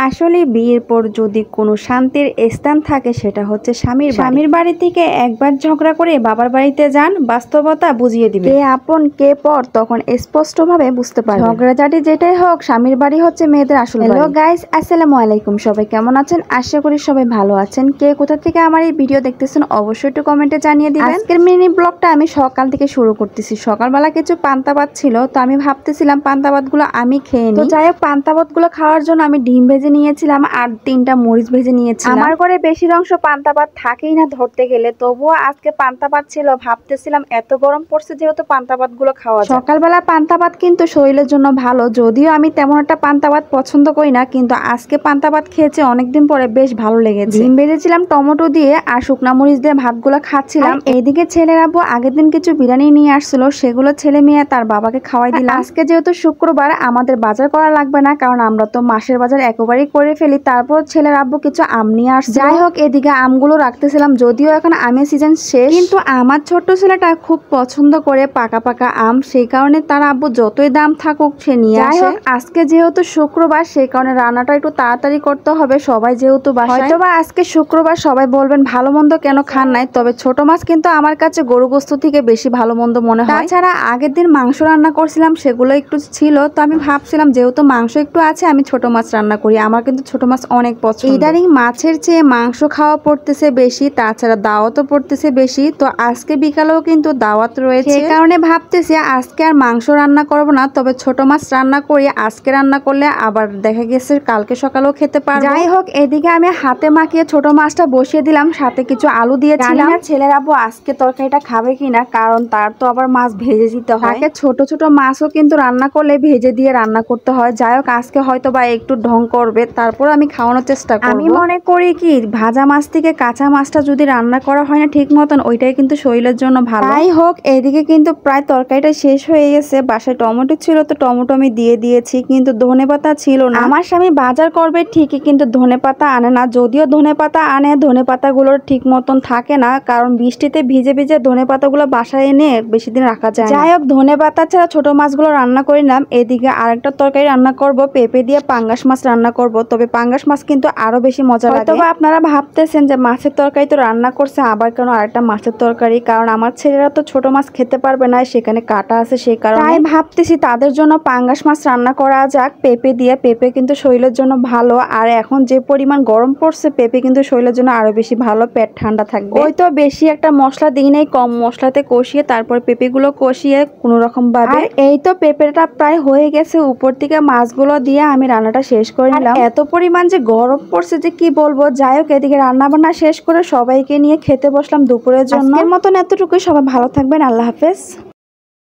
আসলে বিয়ের পর যদি কোনো শান্তির স্থান থাকে সেটা হচ্ছে স্বামীর বাড়ি থেকে একবার ঝগড়া করে বাবার বাড়িতে যান, বাস্তবতা বুঝিয়ে দিবে কে আপন কে পর তখন স্পষ্টভাবে বুঝতে পারবে। ঝগড়াঝাটি যেটাই হোক, স্বামীর বাড়ি হচ্ছে মেয়েদের আসল বাড়ি। হ্যালো গাইস, আসসালামু আলাইকুম। সবাই কেমন আছেন? আশা করি সবাই ভালো আছেন। কে কোথা থেকে আমার এই ভিডিও দেখতেছেন অবশ্যই একটু কমেন্টে জানিয়ে দিবেন। আজকের মিনি ব্লগটা আমি সকাল থেকে শুরু করতেছি। সকালবেলা কিছু পান্তা ভাত ছিল, তো আমি ভাবতেছিলাম পান্তা ভাতগুলো আমি খেয়ে নিই। তো যাই হোক, পান্তা ভাতগুলো খাওয়ার জন্য আমি ডিম ভেজে নিয়েছিলাম আর 3টা মরিচ ভেজে নিয়েছিলাম। আমার ঘরে বেশির অংশ পান্তা ভাত থাকেই না ধরতে গেলে, তবুও আজকে পান্তা ভাত ছিল। ভাবতেছিলাম এত গরম পড়ছে যেহেতু পান্তা ভাত গুলো খাওয়া যায়। সকালবেলা পান্তা ভাত কিন্তু শরীরের জন্য ভালো, যদিও আমি তেমন একটা পান্তা ভাত পছন্দ করি না, কিন্তু আজকে পান্তা ভাত খেয়েছে অনেকদিন পরে, বেশ ভালো লেগেছে। ডিম ভেজেছিলাম টমেটো দিয়ে আর শুকনা মরিচ দিয়ে ভাতগুলো খাচ্ছিলাম। এইদিকে ছেলের আব্বু আগের দিন কিছু বিরিয়ানি নিয়ে আসছিল, সেগুলো ছেলে মেয়ে তার বাবাকে খাওয়াই দিলাম। আজকে যেহেতু শুক্রবার আমাদের বাজার করা লাগবে না, কারণ আমরা তো মাসের বাজার একেবারেই করে ফেলি। তারপর ছেলের আব্বু কিছু আম নিয়ে আসছে। যাই হোক, এদিকে আমগুলো রাখতেছিলাম, যদিও এখন আমের সিজন শেষ, কিন্তু আমার ছোট্ট ছেলেটা খুব পছন্দ করে পাকা পাকা আম, সেই কারণে তার আব্বু যতই দাম থাকুক সে নিয়ে আসে। যাই হোক, আজকে যেহেতু শুক্রবার সেই কারণে রান্নাটা একটু তাড়াতাড়ি করতে হবে, সবাই যেহেতু বাসায়। হয়তোবা আজকে শুক্রবার সবাই বলবেন ভালো মন্দ কেন খান নাই, তবে ছোট মাছ কিন্তু আমার কাছে গরু গোস্ত থেকে বেশি ভালো মন্দ মনে হয়। তাছাড়া আগের দিন মাংস রান্না করছিলাম, সেগুলো একটু ছিল, তো আমি ভাবছিলাম যেহেতু মাংস একটু আছে আমি ছোট মাছ রান্না করি। আমার কিন্তু ছোট মাছ অনেক পছন্দ। ইদানিং মাছের চেয়ে মাংস খাওয়া পড়তেছে বেশি, তাছাড়া দাওয়াতও পড়তেছে বেশি। তো আজকে বিকালেও কিন্তু দাওয়াত রয়েছে, সেই কারণে ভাবতেছি আজকে আর মাংস রান্না করব না, তবে ছোট মাছ রান্না করি। আজকে রান্না করলে আবার দেখা গেছে কালকে সকালেও খেতে পারবো। যাই হোক, এদিকে আমি হাতে মাখিয়ে ছোট মাছটা বসিয়ে দিলাম, সাথে কিছু আলু দিয়েছিলাম। ছেলের আব্বু আজকে তরকারিটা খাবে কিনা, কারণ তার তো আবার মাছ ভেজে দিতে হয়। তাকে ছোট ছোট মাছও কিন্তু রান্না করলে ভেজে দিয়ে রান্না করতে হয়। যাই হোক, আজকে হয়তো বা একটু ঢং করবে, তারপর আমি খাওয়ানোর চেষ্টা করব। আমি মনে করি কি, ভাজা মাছ থেকে কাঁচা মাছটা যদি রান্না করা হয় না ঠিক মতন, ওইটাই কিন্তু শরীরের জন্য ভালো। যাই হোক, এদিকে কিন্তু প্রায় তরকারিটা শেষ হয়ে গেছে। বাসায় টমেটো ছিল, তো টমেটো আমি দিয়ে দিয়েছি, কিন্তু ধনেপাতা ছিল না। আমার স্বামী বাজার করবে ঠিকই, কিন্তু ধনেপাতা আনে না। যদিও ধনেপাতা আনে, ধনেপাতাগুলো ঠিক মতন থাকে না, কারণ বৃষ্টিতে ভিজে ভিজে ধনেপাতাগুলো বাসায় এনে বেশি দিন রাখা যায়। যাই হোক, ধনেপাতা ছাড়া ছোট মাছগুলো রান্না করে নিলাম। এদিকে আরেকটা তরকারি রান্না করব, পেঁপে দিয়ে পাঙ্গাস মাছ রান্না করব, তবে পাঙ্গাস মাছ কিন্তু আরো বেশি মজা লাগে। তবে আপনারা ভাবতেছেন যে মাছের তরকারি তো রান্না করছে, আবার কেন আরেকটা মাছের তরকারি? কারণ আমার ছেলেরা তো ছোট মাছ খেতে পারবে না, সেখানে কাটা আছে, সেই কারণে তাই ভাবতেছি তাদের জন্য পাঙ্গাস মাছ রান্না করা যাক পেঁপে দিয়ে। পেঁপে কিন্তু শরীরের জন্য ভালো, আর এখন যে পরিমাণ গরম পড়ছে, পেঁপে কিন্তু শরীরের জন্য আরো বেশি ভালো, পেট ঠান্ডা থাকবে। ওই তো বেশি একটা মশলা দিই নাই, কম মশলাতে কষিয়ে তারপর পেঁপেগুলো কষিয়ে কোনো রকম ভাবে। এই তো পেঁপেটা প্রায় হয়ে গেছে, উপর থেকে মাছগুলো দিয়ে আমি রান্নাটা শেষ করে নিলাম। এত পরিমাণ যে গরম পড়ছে যে কি বলবো। যাই হোক, এদিকে রান্না বান্না শেষ করে সবাইকে নিয়ে খেতে বসলাম দুপুরের জন্য। আজকের মতন এতটুকুই। সবাই ভালো থাকবেন, আল্লাহ হাফেজ।